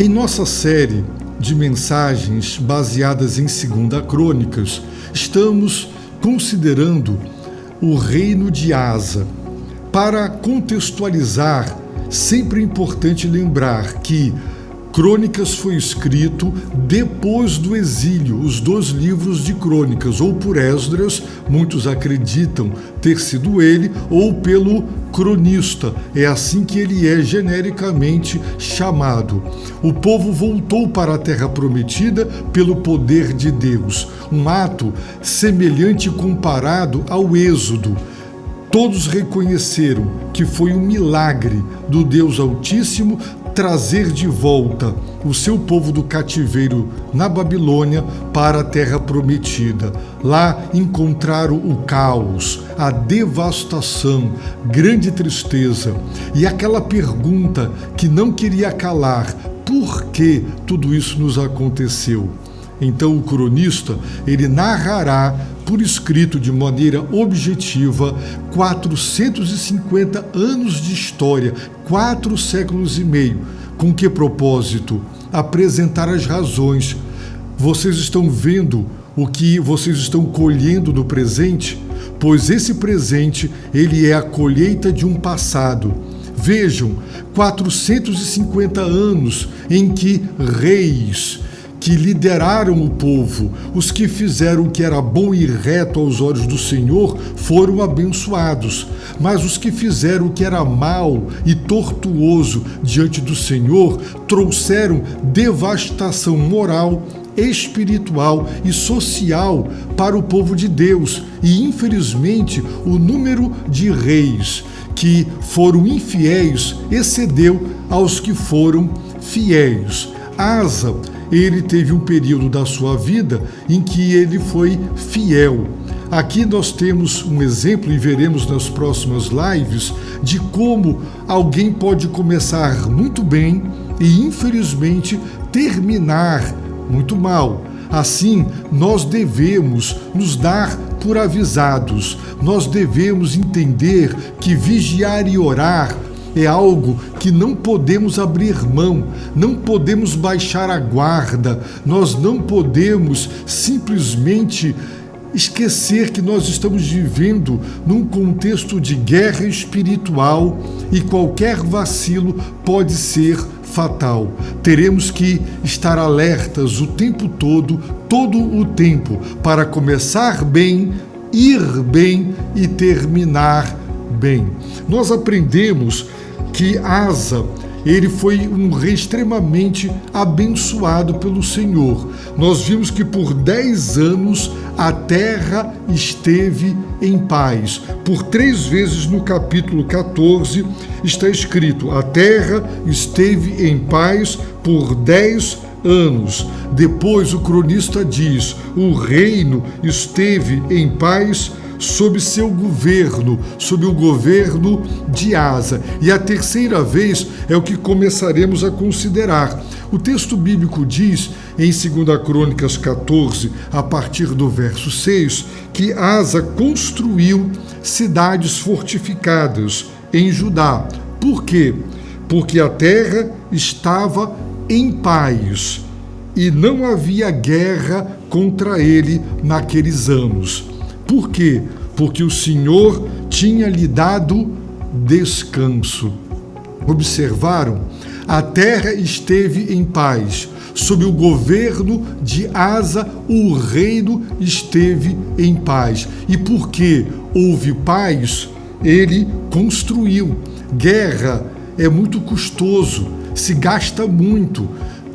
Em nossa série de mensagens baseadas em 2 Crônicas, estamos considerando o reino de Asa. Para contextualizar, sempre é importante lembrar que Crônicas foi escrito depois do exílio, os 2 livros de Crônicas, ou por Esdras, muitos acreditam ter sido ele, ou pelo cronista, é assim que ele é genericamente chamado. O povo voltou para a terra prometida pelo poder de Deus, um ato semelhante comparado ao êxodo. Todos reconheceram que foi um milagre do Deus Altíssimo trazer de volta o seu povo do cativeiro na Babilônia para a terra prometida. Lá encontraram o caos, a devastação, grande tristeza e aquela pergunta que não queria calar: por que tudo isso nos aconteceu? Então o cronista, ele narrará por escrito de maneira objetiva 450 anos de história, 4 séculos e meio. Com que propósito? Apresentar as razões. Vocês estão vendo o que vocês estão colhendo no presente? Pois esse presente, ele é a colheita de um passado. Vejam, 450 anos em que reis que lideraram o povo, os que fizeram o que era bom e reto aos olhos do Senhor, foram abençoados. Mas os que fizeram o que era mal e tortuoso diante do Senhor, trouxeram devastação moral, espiritual e social para o povo de Deus. E, infelizmente, o número de reis que foram infiéis excedeu aos que foram fiéis. Asa, ele teve um período da sua vida em que ele foi fiel. Aqui nós temos um exemplo, e veremos nas próximas lives, de como alguém pode começar muito bem e, infelizmente, terminar muito mal. Assim, nós devemos nos dar por avisados. Nós devemos entender que vigiar e orar é algo que não podemos abrir mão, não podemos baixar a guarda, nós não podemos simplesmente esquecer que nós estamos vivendo num contexto de guerra espiritual e qualquer vacilo pode ser fatal. Teremos que estar alertas o tempo todo o tempo, para começar bem, ir bem e terminar bem. Nós aprendemos que Asa, ele foi um rei extremamente abençoado pelo Senhor. Nós vimos que por 10 anos a terra esteve em paz. Por 3 vezes no capítulo 14 está escrito: a terra esteve em paz por 10 anos. Depois o cronista diz: o reino esteve em paz sob seu governo, sob o governo de Asa. E a terceira vez é o que começaremos a considerar. O texto bíblico diz, em 2 Crônicas 14, a partir do verso 6, que Asa construiu cidades fortificadas em Judá. Por quê? Porque a terra estava em paz e não havia guerra contra ele naqueles anos. Por quê? Porque o Senhor tinha lhe dado descanso. Observaram? A terra esteve em paz. Sob o governo de Asa, o reino esteve em paz. E porque houve paz, ele construiu. Guerra é muito custoso, se gasta muito.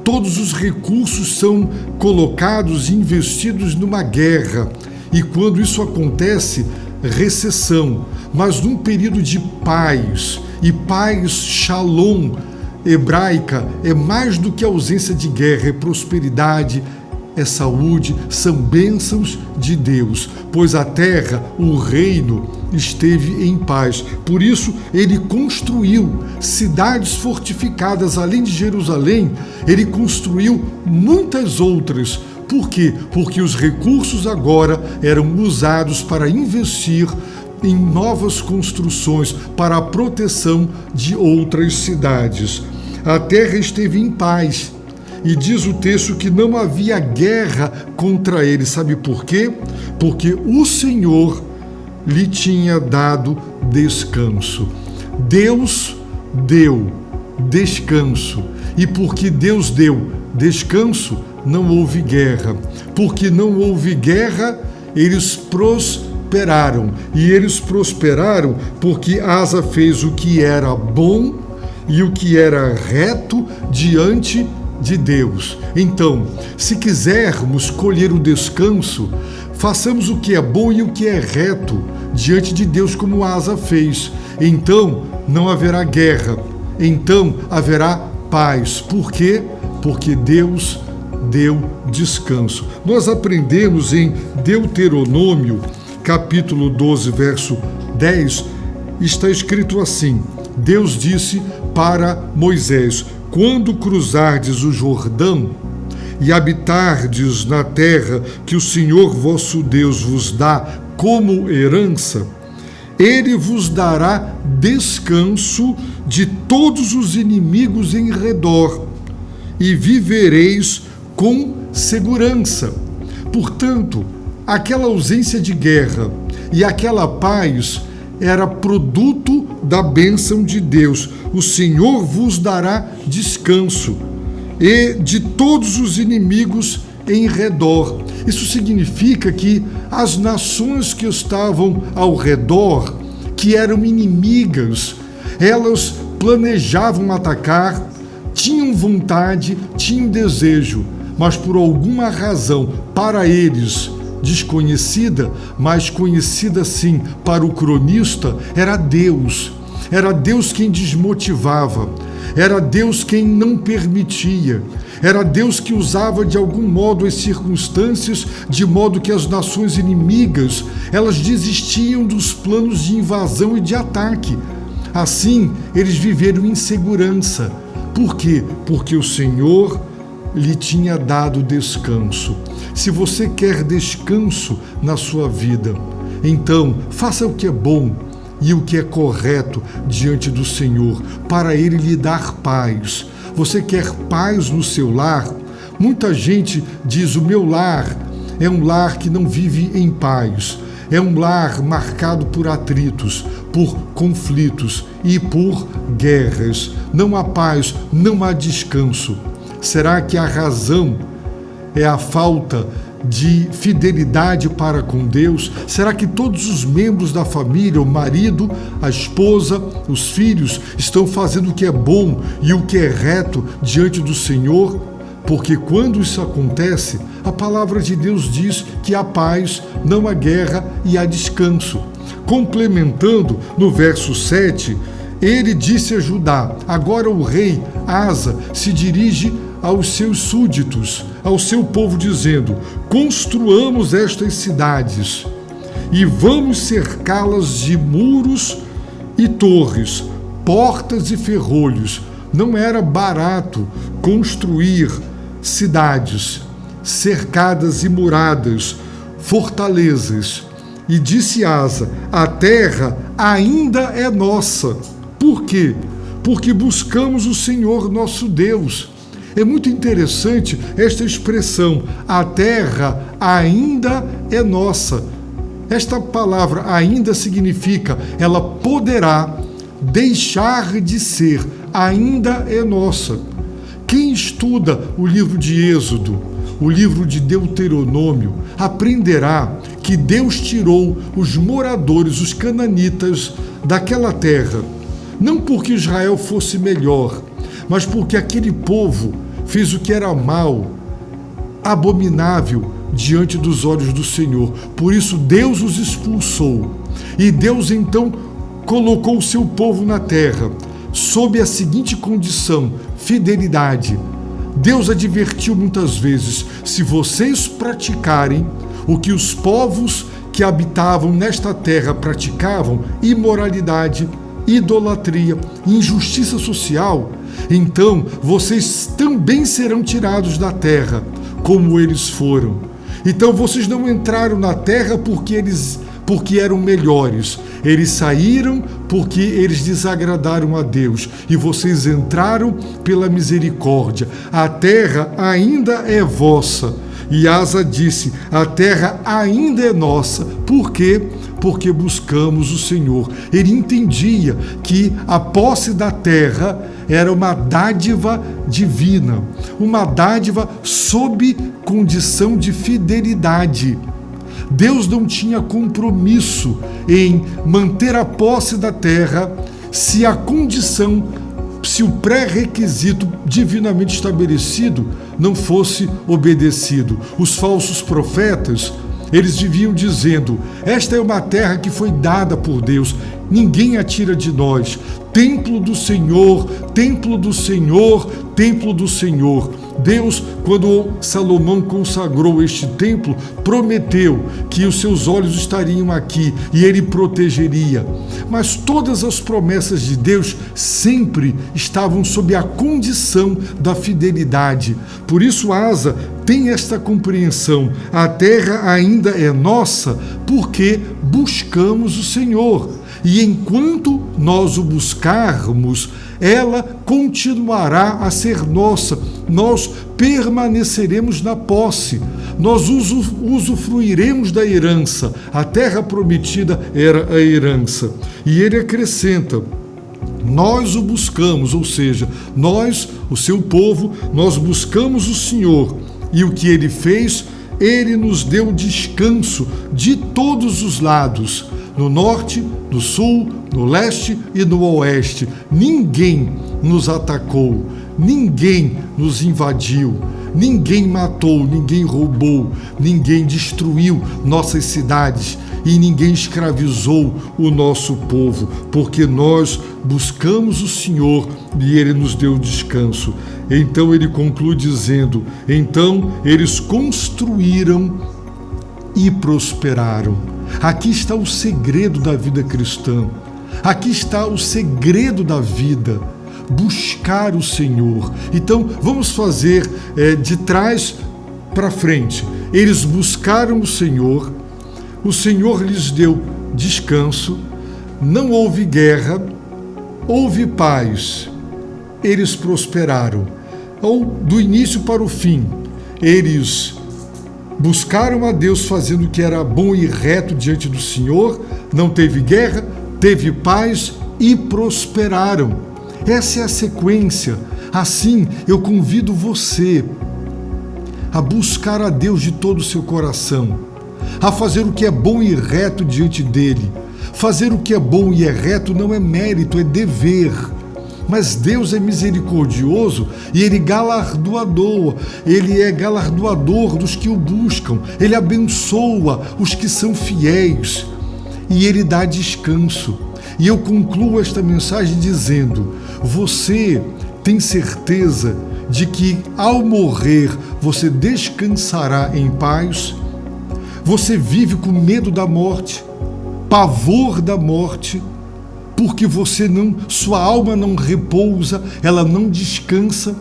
Todos os recursos são colocados e investidos numa guerra. E quando isso acontece, recessão. Mas num período de paz, e paz, shalom, hebraica, é mais do que ausência de guerra, é prosperidade, é saúde, são bênçãos de Deus, pois a terra, o reino, esteve em paz. Por isso, ele construiu cidades fortificadas, além de Jerusalém, ele construiu muitas outras. Por quê? Porque os recursos agora eram usados para investir em novas construções, para a proteção de outras cidades. a terra esteve em paz. E diz o texto que não havia guerra contra ele. Sabe por quê? Porque o Senhor lhe tinha dado descanso. Deus deu descanso. E porque Deus deu descanso, não houve guerra. Porque não houve guerra, eles prosperaram. E eles prosperaram porque Asa fez o que era bom e o que era reto diante de Deus. Então, se quisermos colher o descanso, façamos o que é bom e o que é reto diante de Deus, como Asa fez. Então, não haverá guerra. Então, haverá paz. Por quê? Porque Deus deu descanso. Nós aprendemos em Deuteronômio, capítulo 12, verso 10, está escrito assim: Deus disse para Moisés: quando cruzardes o Jordão e habitardes na terra que o Senhor vosso Deus vos dá como herança, Ele vos dará descanso de todos os inimigos em redor, e vivereis com segurança. Portanto, aquela ausência de guerra e aquela paz era produto da bênção de Deus. O Senhor vos dará descanso e de todos os inimigos em redor. Isso significa que as nações que estavam ao redor, que eram inimigas, elas planejavam atacar, tinham vontade, tinham desejo, mas por alguma razão, para eles desconhecida, mas conhecida sim para o cronista, era Deus. Era Deus quem desmotivava, era Deus quem não permitia, era Deus que usava de algum modo as circunstâncias, de modo que as nações inimigas, elas desistiam dos planos de invasão e de ataque. Assim, eles viveram em segurança. Por quê? Porque o Senhor lhe tinha dado descanso. Se você quer descanso na sua vida, então faça o que é bom e o que é correto diante do Senhor, para Ele lhe dar paz. Você quer paz no seu lar? Muita gente diz: o meu lar é um lar que não vive em paz. É um lar marcado por atritos, por conflitos e por guerras. Não há paz, não há descanso. Será que a razão é a falta de fidelidade para com Deus? Será que todos os membros da família, o marido, a esposa, os filhos, estão fazendo o que é bom e o que é reto diante do Senhor? Porque quando isso acontece, a palavra de Deus diz que há paz, não há guerra e há descanso. Complementando, no verso 7, ele disse a Judá: agora o rei Asa se dirige aos seus súditos, ao seu povo, dizendo: construamos estas cidades e vamos cercá-las de muros e torres, portas e ferrolhos. Não era barato construir cidades cercadas e muradas, fortalezas. E disse Asa: a terra ainda é nossa. Por quê? Porque buscamos o Senhor nosso Deus. É muito interessante esta expressão: a terra ainda é nossa. Esta palavra ainda significa ela poderá deixar de ser, ainda é nossa. Quem estuda o livro de Êxodo, o livro de Deuteronômio, aprenderá que Deus tirou os moradores, os cananitas, daquela terra, não porque Israel fosse melhor, mas porque aquele povo fez o que era mal, abominável diante dos olhos do Senhor. Por isso Deus os expulsou. E Deus então colocou o seu povo na terra, sob a seguinte condição: fidelidade. Deus advertiu muitas vezes: se vocês praticarem o que os povos que habitavam nesta terra praticavam, imoralidade, idolatria, injustiça social, então vocês também serão tirados da terra, como eles foram. Então vocês não entraram na terra porque eram melhores, Eles saíram porque eles desagradaram a Deus e vocês entraram pela misericórdia. A terra ainda é vossa. E Asa disse: a terra ainda é nossa. Por quê? Porque buscamos o Senhor. Ele entendia que a posse da terra era uma dádiva divina, uma dádiva sob condição de fidelidade. Deus não tinha compromisso em manter a posse da terra se a condição, se o pré-requisito divinamente estabelecido não fosse obedecido. Os falsos profetas, eles viviam dizendo: esta é uma terra que foi dada por Deus, ninguém a tira de nós. Templo do Senhor, templo do Senhor, templo do Senhor. Deus, quando Salomão consagrou este templo, prometeu que os seus olhos estariam aqui e ele protegeria. Mas todas as promessas de Deus sempre estavam sob a condição da fidelidade. Por isso Asa tem esta compreensão: a terra ainda é nossa porque buscamos o Senhor. E enquanto nós o buscarmos, ela continuará a ser nossa. Nós permaneceremos na posse. Nós usufruiremos da herança. A terra prometida era a herança. E ele acrescenta: nós o buscamos, ou seja, nós, o seu povo, nós buscamos o Senhor. E o que ele fez? Ele nos deu descanso de todos os lados. No norte, no sul, no leste e no oeste. Ninguém nos atacou, ninguém nos invadiu, ninguém matou, ninguém roubou, ninguém destruiu nossas cidades e ninguém escravizou o nosso povo, porque nós buscamos o Senhor e Ele nos deu descanso. Então ele conclui dizendo: então eles construíram e prosperaram. Aqui está o segredo da vida cristã. Aqui está o segredo da vida: buscar o Senhor. Então, vamos fazer de trás para frente. Eles buscaram o Senhor lhes deu descanso, não houve guerra, houve paz, eles prosperaram. Ou do início para o fim, eles buscaram a Deus fazendo o que era bom e reto diante do Senhor, não teve guerra, teve paz e prosperaram. Essa é a sequência. Assim, eu convido você a buscar a Deus de todo o seu coração, a fazer o que é bom e reto diante dele. Fazer o que é bom e é reto não é mérito, é dever. Mas Deus é misericordioso e Ele é galardoador dos que o buscam. Ele abençoa os que são fiéis e Ele dá descanso. E eu concluo esta mensagem dizendo: você tem certeza de que ao morrer você descansará em paz? Você vive com medo da morte, pavor da morte, porque sua alma não repousa, ela não descansa.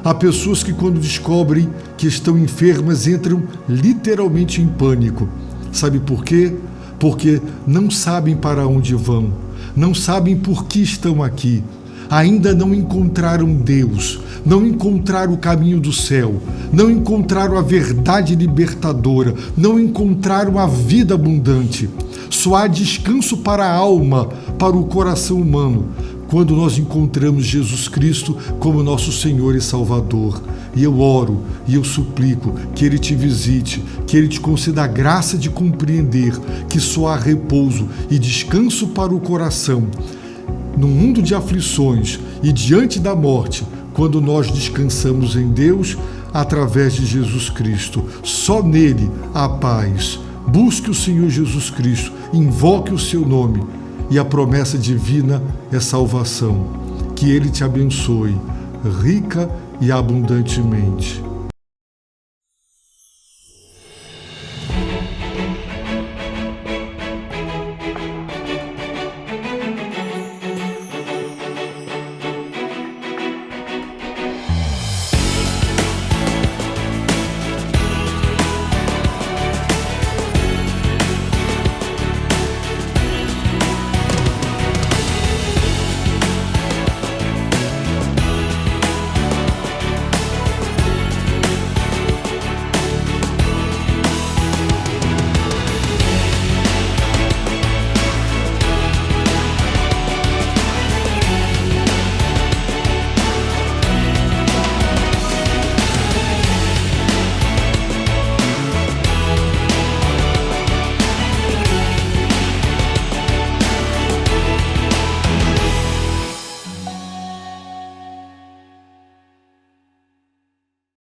Há pessoas que, quando descobrem que estão enfermas, entram literalmente em pânico. Sabe por quê? Porque não sabem para onde vão, não sabem por que estão aqui. Ainda não encontraram Deus, não encontraram o caminho do céu, não encontraram a verdade libertadora, não encontraram a vida abundante. Só há descanso para a alma, para o coração humano, quando nós encontramos Jesus Cristo como nosso Senhor e Salvador. E eu oro e eu suplico que Ele te visite, que Ele te conceda a graça de compreender que só há repouso e descanso para o coração no mundo de aflições e diante da morte, quando nós descansamos em Deus através de Jesus Cristo. Só nele há paz. Busque o Senhor Jesus Cristo, invoque o seu nome e a promessa divina é salvação. Que Ele te abençoe rica e abundantemente.